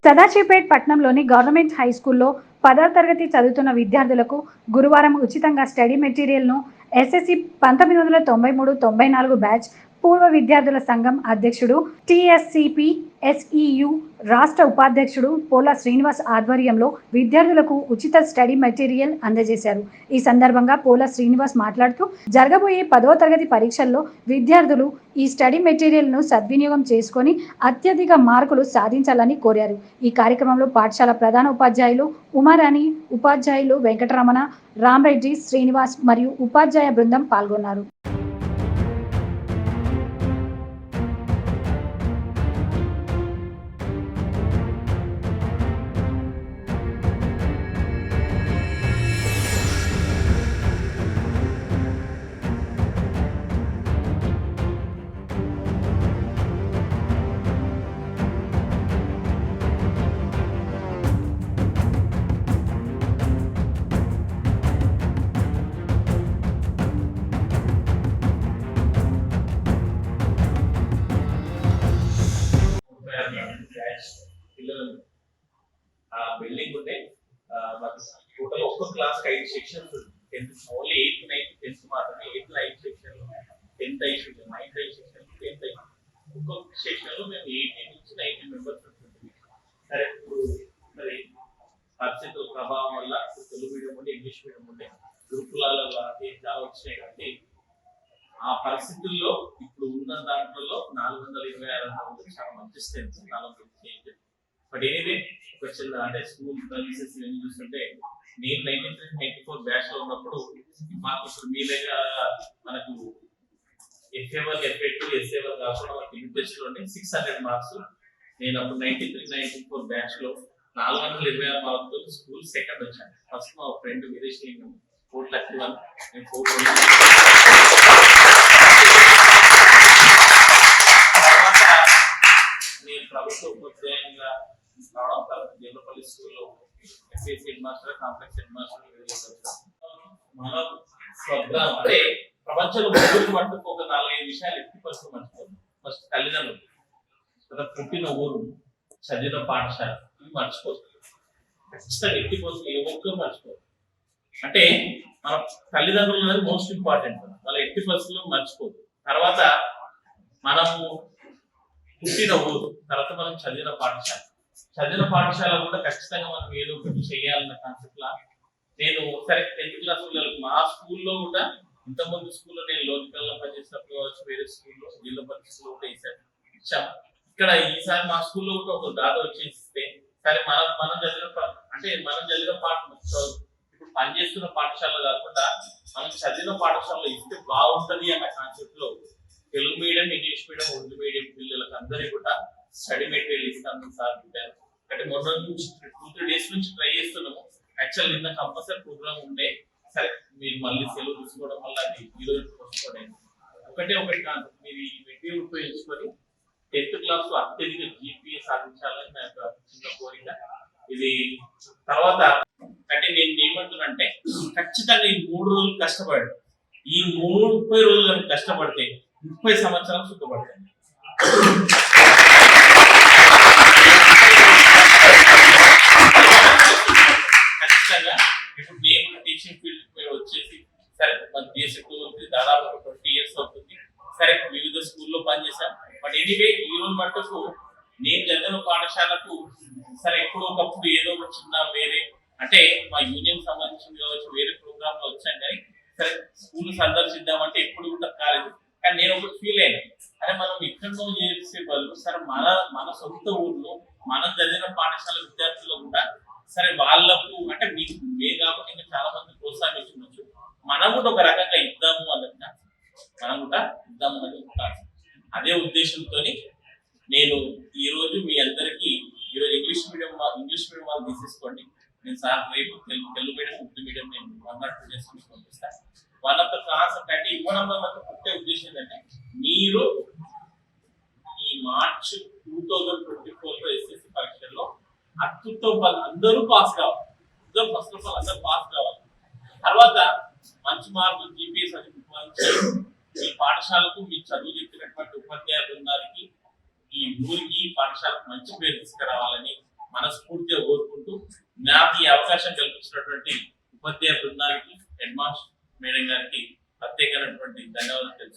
సదాశివపేట్ పట్టణంలోని government high స్కూల్లో 10వ తరగతి చదువుతున్న విద్యార్థులకు గురువారం ఉచితంగా స్టడీ మెటీరియల్ను ఎస్ఎస్సి 1993-94 బ్యాచ్ పూర్వ విద్యార్థుల సంఘం అధ్యక్షుడు టీఎస్సీపీ ఎస్ఈయు రాష్ట్ర ఉపాధ్యక్షుడు పోలా శ్రీనివాస్ ఆధ్వర్యంలో విద్యార్థులకు ఉచిత స్టడీ మెటీరియల్ అందజేశారు. ఈ సందర్భంగా పోలా శ్రీనివాస్ మాట్లాడుతూ జరగబోయే 10వ తరగతి పరీక్షల్లో విద్యార్థులు ఈ స్టడీ మెటీరియల్ను సద్వినియోగం చేసుకొని అత్యధిక మార్కులు సాధించాలని కోరారు. ఈ కార్యక్రమంలో పాఠశాల ప్రధాన ఉపాధ్యాయులు ఉమారాణి, ఉపాధ్యాయులు వెంకటరమణ, రామరెడ్డి, శ్రీనివాస్ మరియు ఉపాధ్యాయ బృందం పాల్గొన్నారు. బిల్డింగ్ ఉంటే టోటల్ ఒక్క class 5 sections only 8th 9th 10th మాత్రమే 8th 9th section 10th 9th section 10th ఒక్కొక్క సెక్షన్ లో మేము 18 నుంచి 19 మెంబర్స్ ఉంటుంది. సరే ఇప్పుడు మరి పరిస్థితుల ప్రభావం వల్ల తెలుగు మీడియం ఉండే ఇంగ్లీష్ మీడియం ఉండే గురుకులాల చాలా వచ్చినాయి కాబట్టి ఆ పరిస్థితుల్లో ఇప్పుడు ఉన్న దాంట్లో 426 చాలా మంచి స్ట్రెంత్ 400. బట్ ఎనీవే ఒక చిన్న అంటే స్కూల్ సర్వీసెస్ ఇవన్నీ చూస్తుంటే నేను 93-94 బ్యాచ్ లో ఉన్నప్పుడు మాకు ఇప్పుడు మీ దగ్గర మనకు FA1 FA2 SA1 కాకుండా మనకి యూపీఎస్సీ లో 600 మార్క్స్. నేను అప్పుడు 93-94 బ్యాచ్ లో 426 మార్కులు స్కూల్ సెకండ్ వచ్చాను. ఫస్ట్ మా ఫ్రెండ్ వీరేష్ 431 నేను 420. నేను ప్రభుత్వ ఉపాధ్యాయునిగా జల్లపల్లి స్కూల్లో SSC head master, complex head master. మన స్వగ్రామం అంటే ప్రపంచంలో ముగ్గురు మట్టుకు ఒక 4-5 విషయాలు ఎత్తి పరిస్థితి మర్చిపోదు. ఫస్ట్ తల్లిదండ్రులు, పుట్టిన ఊరు, చదివిన పాఠశాల, ఇవి మర్చిపోదు. ఖచ్చితంగా ఎత్తి పరిస్థితులు ఏ ఒక్కరు మర్చిపోదు. అంటే మన తల్లిదండ్రులు అనేది మోస్ట్ ఇంపార్టెంట్. వాళ్ళ ఎత్తి పరిస్థితులు మర్చిపోదు. తర్వాత మనము పుట్టిన ఊరు, తర్వాత మనం చదివిన పాఠశాల కూడా ఖచ్చితంగా మనం ఏదో ఒకటి చేయాలన్న కాన్సెప్ట్ లా నేను సరే 10th క్లాస్ పిల్లలకు మా స్కూల్లో కూడా ఇంతకుముందు స్కూల్లో నేను లోకల్లో పనిచేసినప్పుడు కావచ్చు, వేరే స్కూల్లో జిల్లా పరిస్థితుల్లో కూడా ఇచ్చాము. ఇక్కడ ఈసారి మా స్కూల్లో కూడా ఒక దాదా వచ్చేస్తే సరే మనం చదివిన ఇప్పుడు పనిచేస్తున్న పాఠశాల కాకుండా మనం చదివిన పాఠశాలలో ఇస్తే బాగుంటది అన్న కాన్సెప్ట్ లో Telugu medium, English medium, Urdu medium పిల్లలకు అందరికీ కూడా స్టడీ మెటీరియల్ ఇస్తాను సార్ చెప్పారు. అంటే మొన్న నుంచి 2-3 డేస్ నుంచి ట్రై చేస్తున్నాము. యాక్చువల్ నిన్న కంపల్సరీ ప్రోగ్రామ్ ఉండే, సరే మీరు మళ్ళీ సెలవు తీసుకోవడం వల్ల అది ఈరోజు పోస్ట్పోన్. ఒకటి కాదు, మీరు ఈ మెటీరియల్ ఉపయోగించుకొని 10th క్లాస్ లో అత్యధిక GPA సాధించాలని నా యొక్క చిన్న కోరిక. ఇది తర్వాత అంటే నేను ఏమంటున్నానంటే ఖచ్చితంగా ఈ 3 రోజులు కష్టపడండి. ఈ 30 రోజులు కష్టపడితే 30 సంవత్సరాలు సుఖపడతాయి. ఖచ్చితంగా ఇప్పుడు నేను టీచింగ్ ఫీల్డ్ వచ్చేసి సరే మన దేశంలో దాదాపు 20 years అవుతుంది. సరే వివిధ స్కూల్లో పనిచేశాను. బట్ ఎనీవే ఈ రోజు మట్టుకు నేను చదివిన పాఠశాలకు సరే ఎప్పుడో ఒకప్పుడు ఏదో ఒక చిన్న వేరే అంటే మా యూనియన్ సంబంధించింది కావచ్చు వేరే ప్రోగ్రామ్ లో వచ్చాను, కానీ సరే స్కూల్ సందర్శిద్దామంటే ఎప్పుడు కూడా కాలేదు. కానీ నేను ఒకటి ఫీల్ అయినా అదే మనం ఎక్కడో చేసే వాళ్ళు సరే మన సొంత ఊర్లో మనం చదివిన పాఠశాల విద్యార్థులు కూడా సరే వాళ్ళకు అంటే మే కాబట్టి ఇంకా చాలా మంది ప్రోత్సాహించవచ్చు. మనం కూడా ఒక రకంగా ఇద్దాము అన్నట్టుగా అదే ఉద్దేశంతో నేను ఈ రోజు మీ అందరికీ ఈరోజు ఇంగ్లీష్ మీడియం వాళ్ళు తీసేసుకోండి. నేను సార్ రేపు తెలుగు మీడియం, ఉర్దూ మీడియం నేను 1 or 2 days పంపిస్తాను. వన్ ఆఫ్ ద కాన్సెప్ట్ అంటే ఇవ్వడం వల్ల ముఖ్య ఉద్దేశం ఏంటంటే మీరు ఈ మార్చ్ 2024 ఎస్ఎస్సి పరీక్షల్లో అందరూ పాస్ కావాలి. ఫస్ట్ ఆఫ్ ఆల్ అందరూ పాస్ కావాలి. తర్వాత మంచి మార్కులు జీపీఎస్ మంచి మీ పాఠశాలకు మీ చదువు చెప్పినటువంటి ఉపాధ్యాయ బృందానికి ఈ ఊరికి పాఠశాలకు మంచి పేరు తీసుకురావాలని మనస్ఫూర్తిగా కోరుకుంటూ నాకు ఈ అవకాశం కల్పించినటువంటి ఉపాధ్యాయ బృందానికి, హెడ్ మాస్టర్ మేడం గారికి ప్రత్యేకమైనటువంటి ధన్యవాదాలు తెలుసు.